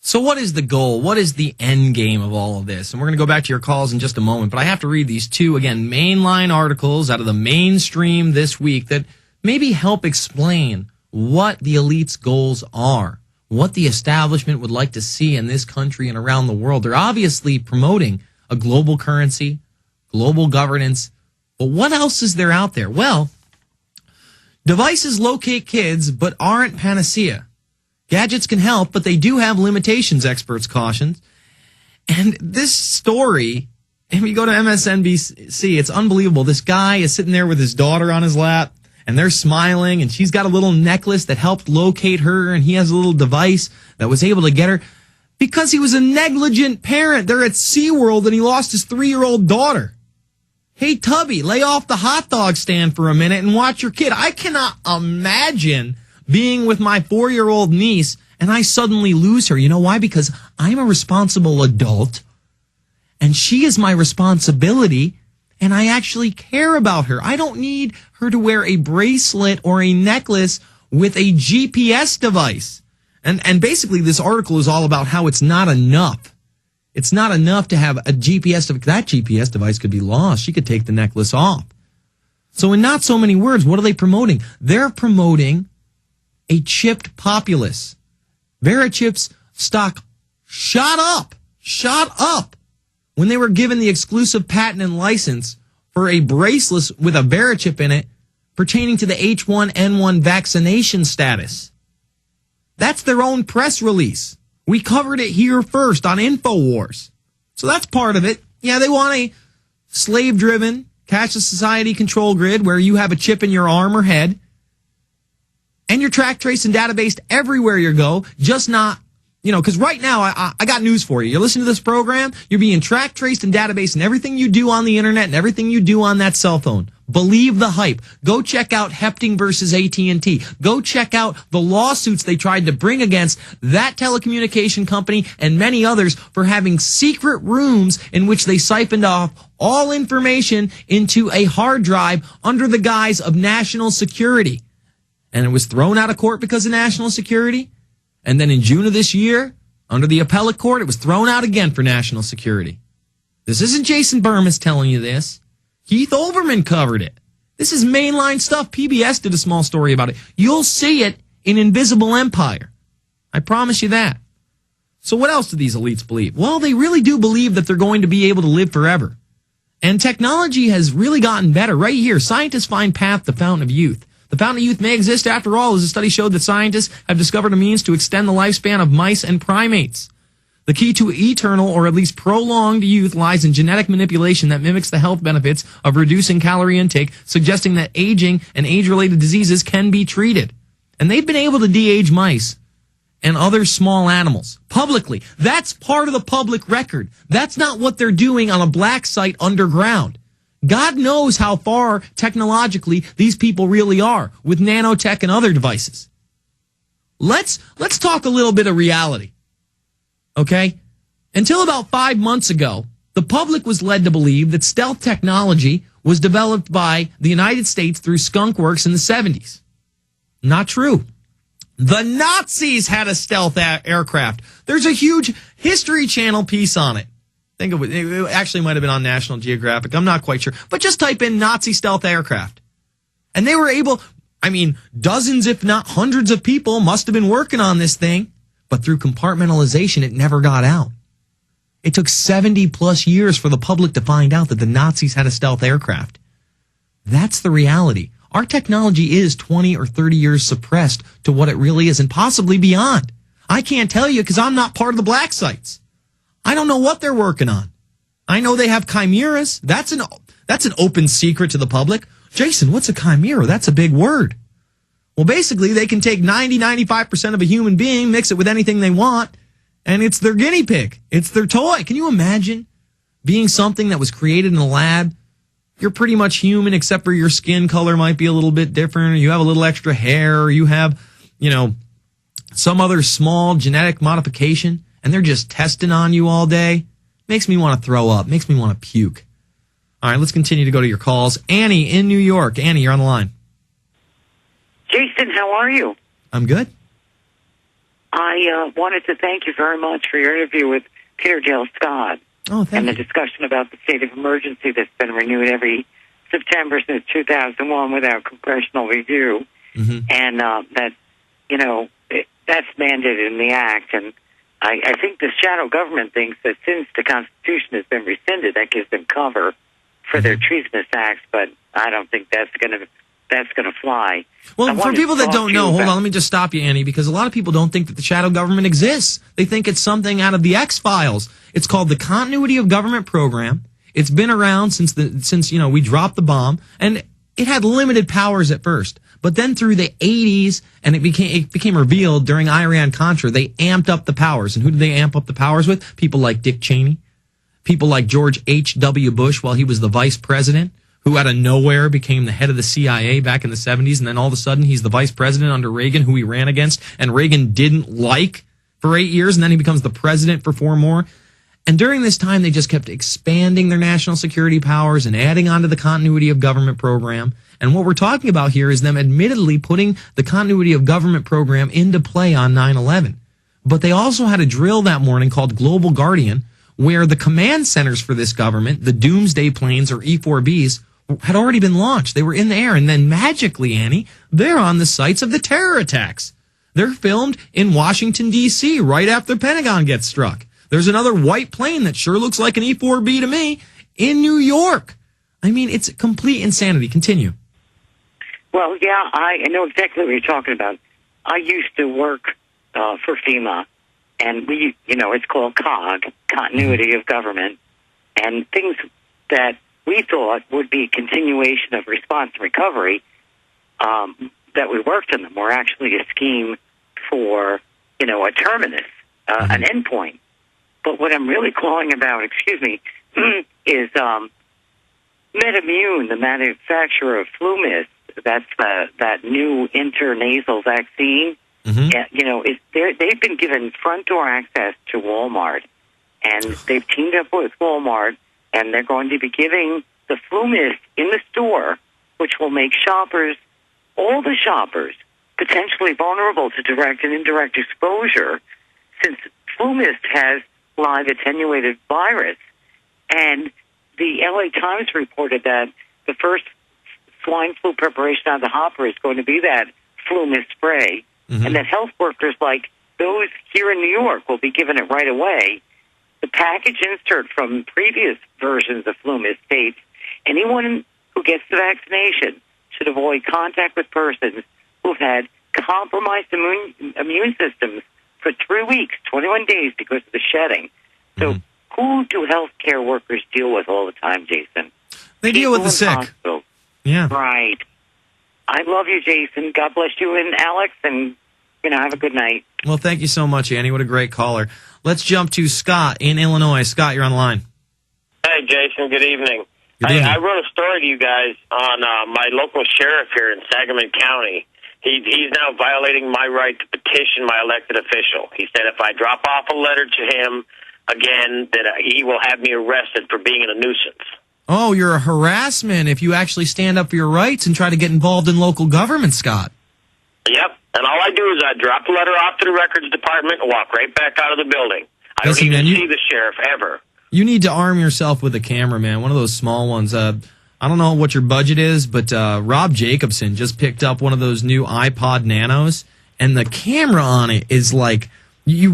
So what is the goal? What is the end game of all of this? And we're going to go back to your calls in just a moment, but I have to read these two, again, mainline articles out of the mainstream this week that maybe help explain what the elite's goals are, what the establishment would like to see in this country and around the world. They're obviously promoting a global currency, global governance, but what else is there out there? Well, devices locate kids but aren't panacea. Gadgets can help, but they do have limitations, experts caution. And this story, if you go to MSNBC, it's unbelievable. This guy is sitting there with his daughter on his lap, and they're smiling, and she's got a little necklace that helped locate her, and he has a little device that was able to get her because he was a negligent parent. They're at SeaWorld, and he lost his 3-year-old daughter. Hey, Tubby, lay off the hot dog stand for a minute and watch your kid. I cannot imagine being with my 4-year-old niece and I suddenly lose her. You know why? Because I'm a responsible adult and she is my responsibility and I actually care about her. I don't need her to wear a bracelet or a necklace with a GPS device. And basically this article is all about how it's not enough. It's not enough to have a GPS device. That GPS device could be lost. She could take the necklace off. So in not so many words, what are they promoting? They're promoting a chipped populace. Verichip's stock shot up when they were given the exclusive patent and license for a bracelet with a Verichip in it pertaining to the H1N1 vaccination status. That's their own press release. We covered it here first on Infowars. So that's part of it. Yeah, they want a slave-driven cashless society control grid where you have a chip in your arm or head and you're track, traced, and databased everywhere you go, just not, because right now, I got news for you. You're listening to this program, you're being track, traced, and databased in everything you do on the internet and everything you do on that cell phone. Believe the hype. Go check out Hepting versus AT&T. Go check out the lawsuits they tried to bring against that telecommunication company and many others for having secret rooms in which they siphoned off all information into a hard drive under the guise of national security. And it was thrown out of court because of national security. And then in June of this year, under the appellate court, it was thrown out again for national security. This isn't Jason Bermas telling you this. Keith Olbermann covered it. This is mainline stuff. PBS did a small story about it. You'll see it in Invisible Empire. I promise you that. So what else do these elites believe? Well, they really do believe that they're going to be able to live forever. And technology has really gotten better. Right here, scientists find path to fountain of youth. The fountain of youth may exist after all, as a study showed that scientists have discovered a means to extend the lifespan of mice and primates. The key to eternal, or at least prolonged youth, lies in genetic manipulation that mimics the health benefits of reducing calorie intake, suggesting that aging and age-related diseases can be treated. And they've been able to de-age mice and other small animals publicly. That's part of the public record. That's not what they're doing on a black site underground. God knows how far technologically these people really are with nanotech and other devices. Let's talk a little bit of reality. Okay? Until about 5 months ago, the public was led to believe that stealth technology was developed by the United States through Skunk Works in the 70s. Not true. The Nazis had a stealth aircraft. There's a huge History Channel piece on it. Think of it. It actually might have been on National Geographic. I'm not quite sure. But just type in Nazi stealth aircraft. And they were able, dozens, if not hundreds of people must have been working on this thing. But through compartmentalization, it never got out. It took 70 plus years for the public to find out that the Nazis had a stealth aircraft. That's the reality. Our technology is 20 or 30 years suppressed to what it really is and possibly beyond. I can't tell you because I'm not part of the black sites. I don't know what they're working on. I know they have chimeras. That's an open secret to the public. Jason, what's a chimera? That's a big word. Well, basically, they can take 95% of a human being, mix it with anything they want, and it's their guinea pig. It's their toy. Can you imagine being something that was created in a lab? You're pretty much human, except for your skin color might be a little bit different, or you have a little extra hair, or you have, some other small genetic modification, and they're just testing on you all day. Makes me want to throw up. Makes me want to puke. All right, let's continue to go to your calls. Annie in New York. Annie, you're on the line. Jason, how are you? I'm good. I wanted to thank you very much for your interview with Peter Dale Scott and the discussion about the state of emergency that's been renewed every September since 2001 without congressional review, and that, that's mandated in the Act. And I think the shadow government thinks that since the Constitution has been rescinded, that gives them cover for their treasonous acts, but I don't think that's going to fly. Well, for people that don't know, hold on, let me just stop you, Annie, because a lot of people don't think that the shadow government exists. They think it's something out of the X-Files. It's called the Continuity of Government Program. It's been around since we dropped the bomb, and it had limited powers at first. But then through the 80s, and it became revealed during Iran-Contra, they amped up the powers. And who did they amp up the powers with? People like Dick Cheney, people like George H.W. Bush while he was the vice president, who out of nowhere became the head of the CIA back in the 70s, and then all of a sudden he's the vice president under Reagan, who he ran against, and Reagan didn't like for 8 years, and then he becomes the president for 4 more. And during this time, they just kept expanding their national security powers and adding on to the Continuity of Government Program. And what we're talking about here is them admittedly putting the Continuity of Government Program into play on 9/11. But they also had a drill that morning called Global Guardian, where the command centers for this government, the Doomsday planes or E-4Bs, had already been launched. They were in the air. And then magically, Annie, they're on the sites of the terror attacks. They're filmed in Washington, D.C. right after the Pentagon gets struck. There's another white plane that sure looks like an E-4B to me in New York. I mean, it's complete insanity. Continue. Well, yeah, I know exactly what you're talking about. I used to work for FEMA, and we, it's called COG, Continuity of Government, and things that we thought would be a continuation of response and recovery that we worked on them were actually a scheme for, a terminus, an endpoint. But what I'm really calling about, is MedImmune, the manufacturer of FluMist. That's that new intranasal vaccine. They've been given front door access to Walmart, and they've teamed up with Walmart, and they're going to be giving the FluMist in the store, which will make all the shoppers, potentially vulnerable to direct and indirect exposure, since FluMist has live attenuated virus. And the LA Times reported that the first swine flu preparation out of the hopper is going to be that FluMist spray, and that health workers like those here in New York will be given it right away. The package insert from previous versions of FluMist states anyone who gets the vaccination should avoid contact with persons who've had compromised immune systems for 3 weeks, 21 days because of the shedding. So who do healthcare workers deal with all the time, Jason? They deal with the sick. Hospitals. Yeah. Right. I love you, Jason. God bless you and Alex, and have a good night. Well, thank you so much, Annie. What a great caller. Let's jump to Scott in Illinois. Scott, you're on the line. Hey, Jason. Good evening. Good evening. I wrote a story to you guys on my local sheriff here in Sangamon County. He's now violating my right to petition my elected official. He said if I drop off a letter to him again, that he will have me arrested for being a nuisance. Oh, you're a harassment if you actually stand up for your rights and try to get involved in local government, Scott. Yep. And all I do is I drop the letter off to the records department and walk right back out of the building. I don't even see the sheriff ever. You need to arm yourself with a camera, man. One of those small ones. I don't know what your budget is, but Rob Jacobson just picked up one of those new iPod Nanos, and the camera on it is like, you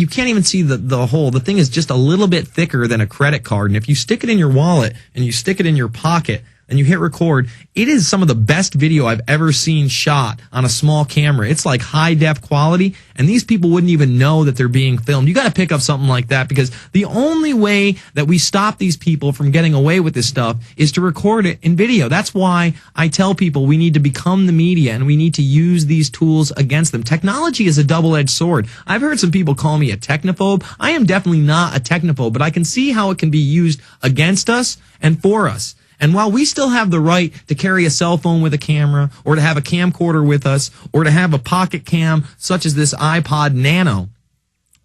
can't even see the hole. The thing is just a little bit thicker than a credit card, and if you stick it in your wallet and you stick it in your pocket and you hit record, it is some of the best video I've ever seen shot on a small camera. It's like high def quality, and these people wouldn't even know that they're being filmed. You got to pick up something like that, because the only way that we stop these people from getting away with this stuff is to record it in video. That's why I tell people we need to become the media, and we need to use these tools against them. Technology is a double-edged sword. I've heard some people call me a technophobe. I am definitely not a technophobe, but I can see how it can be used against us and for us. And while we still have the right to carry a cell phone with a camera, or to have a camcorder with us, or to have a pocket cam such as this iPod Nano,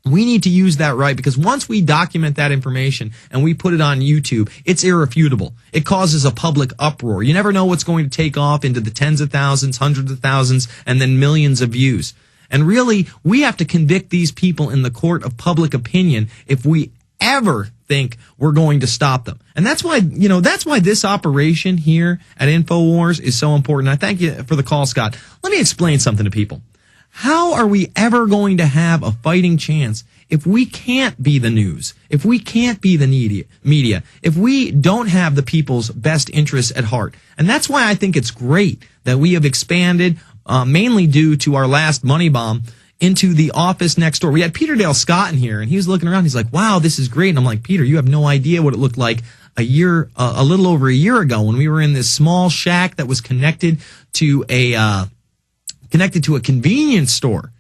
we need to use that right, because once we document that information and we put it on YouTube, it's irrefutable. It causes a public uproar. You never know what's going to take off into the tens of thousands, hundreds of thousands, and then millions of views. And really, we have to convict these people in the court of public opinion if we ever think we're going to stop them. And that's why, that's why this operation here at InfoWars is so important. I thank you for the call, Scott. Let me explain something to people. How are we ever going to have a fighting chance if we can't be the news, if we can't be the media, if we don't have the people's best interests at heart? And that's why I think it's great that we have expanded, mainly due to our last money bomb, into the office next door. We had Peter Dale Scott in here, and he was looking around. He's like, wow, this is great. And I'm like, Peter, you have no idea what it looked like a little over a year ago when we were in this small shack that was connected to a convenience store.